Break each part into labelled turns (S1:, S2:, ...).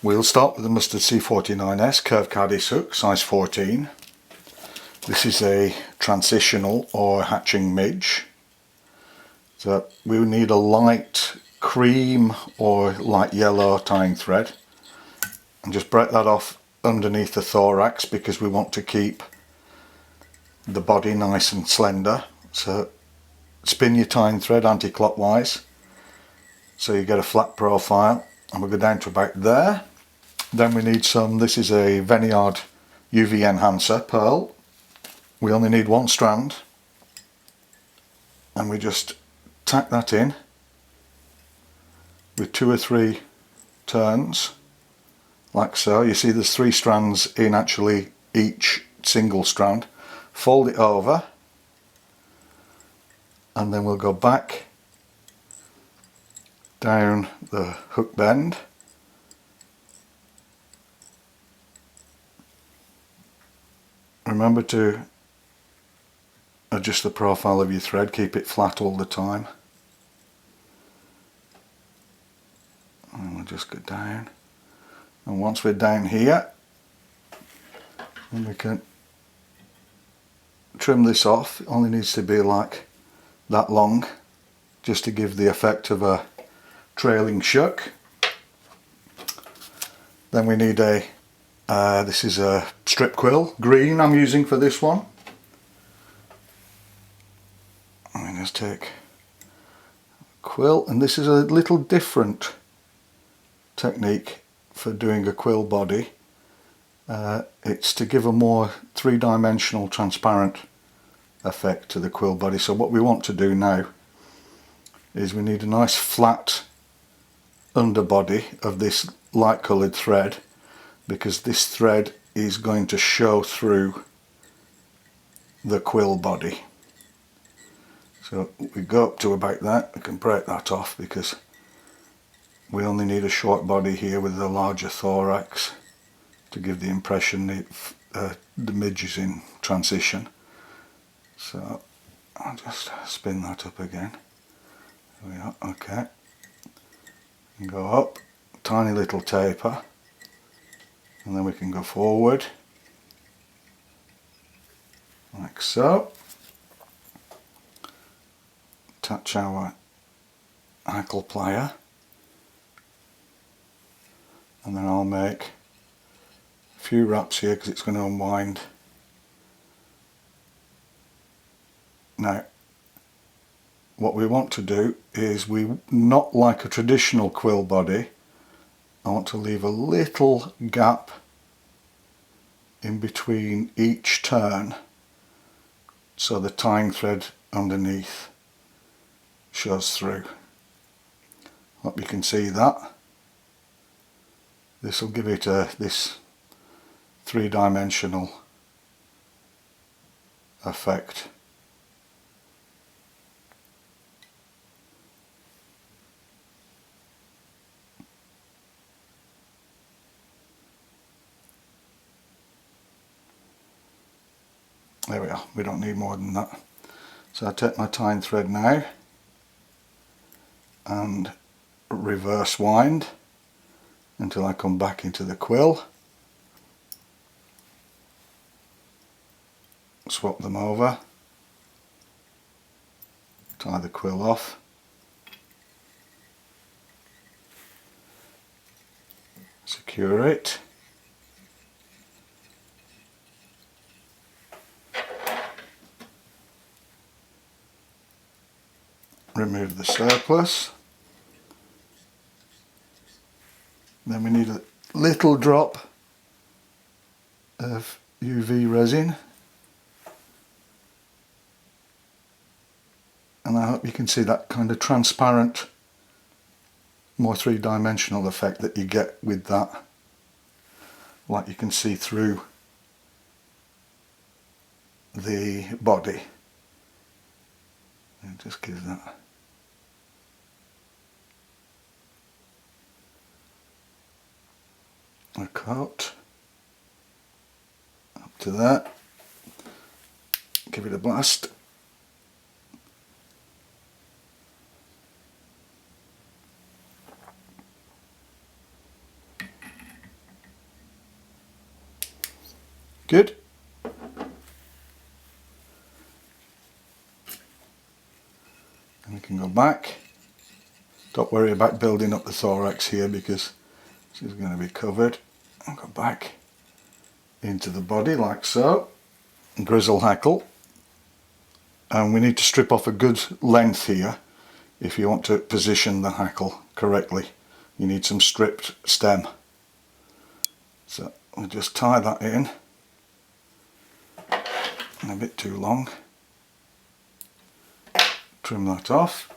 S1: We'll start with the Mustard C49S curved Cadiz hook, size 14. This is a transitional or hatching midge. So we will need a light cream or light yellow tying thread, and just break that off underneath the thorax because we want to keep the body nice and slender. So spin your tying thread anti-clockwise so you get a flat profile, and we'll go down to about there. Then we need some, this is a Barry UV enhancer pearl. We only need one strand, and we just tack that in with 2 or 3 turns like so. You see there's 3 strands in actually each single strand. Fold it over, and then we'll go back down the hook bend, remember to adjust the profile of your thread, keep it flat all the time, and we'll just go down, and once we're down here, then we can trim this off. It only needs to be like that long, just to give the effect of a trailing shuck. Then we need a this is a strip quill, green I'm using for this one. I'm going to take a quill, and this is a little different technique for doing a quill body. It's to give a more three-dimensional transparent effect to the quill body. So what we want to do now is we need a nice flat underbody of this light coloured thread, because this thread is going to show through the quill body. So we go up to about that. We can break that off because we only need a short body here with a larger thorax to give the impression that the midge is in transition. So I'll just spin that up again. There we are. Okay. And go up, tiny little taper, and then we can go forward like so. Attach our hackle plier, and then I'll make a few wraps here because it's going to unwind. Now what we want to do is, not like a traditional quill body, I want to leave a little gap in between each turn so the tying thread underneath shows through. Hope you can see that. This will give it this three-dimensional effect. There we are, we don't need more than that. So I take my tying thread now and reverse wind until I come back into the quill. Swap them over, tie the quill off, secure it, remove the surplus. Then we need a little drop of UV resin, and I hope you can see that kind of transparent, more three-dimensional effect that you get with that, like you can see through the body. It just gives that. A coat up to that, give it a blast, Good. And we can go back. Don't worry about building up the thorax here because this is going to be covered. And go back into the body like so. And grizzle hackle. And we need to strip off a good length here if you want to position the hackle correctly. You need some stripped stem. So we'll just tie that in. A bit too long. Trim that off.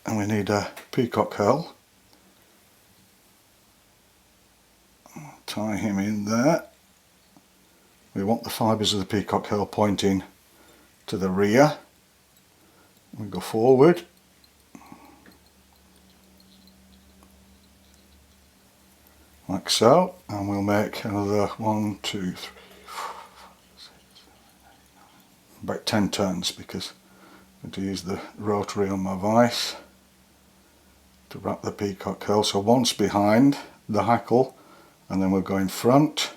S1: And we need a peacock herl. Tie him in there. We want the fibres of the peacock herl pointing to the rear. We go forward. Like so, and we'll make another 1, 2, 3, 4, 5, 6, 7, 8, 9, about 10 turns because I'm going to use the rotary on my vise to wrap the peacock herl. So once behind the hackle, and then we'll go in front,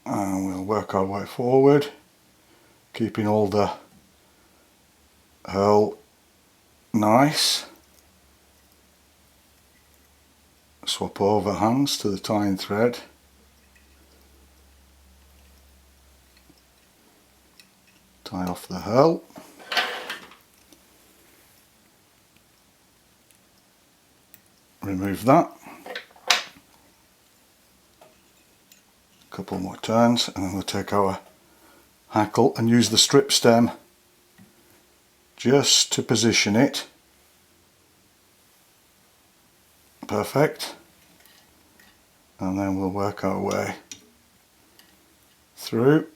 S1: and we'll work our way forward, keeping all the herl nice. Swap over hands to the tying thread. Tie off the herl. Remove that. A couple more turns and then we'll take our hackle and use the strip stem just to position it. Perfect. And then we'll work our way through.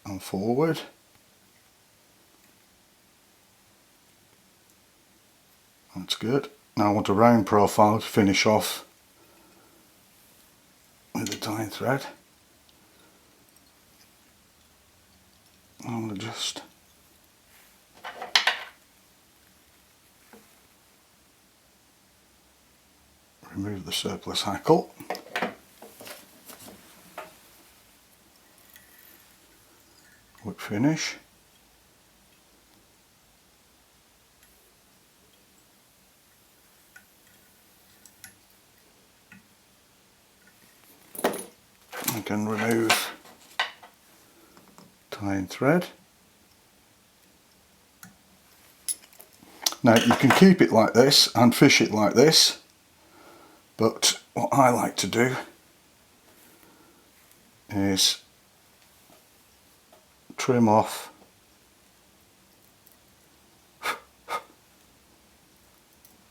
S1: And forward. That's good. Now I want a round profile to finish off with the tying thread. I'm going to just remove the surplus hackle. Whip finish. I can remove tying thread. Now you can keep it like this and fish it like this, but what I like to do is trim off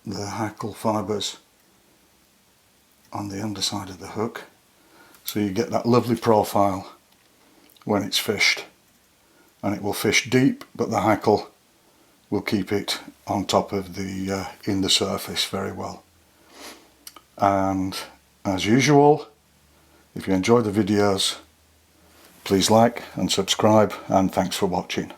S1: the hackle fibres on the underside of the hook, so you get that lovely profile when it's fished, and it will fish deep but the hackle will keep it on top of the in the surface very well. And as usual, if you enjoy the videos, please like and subscribe, and thanks for watching.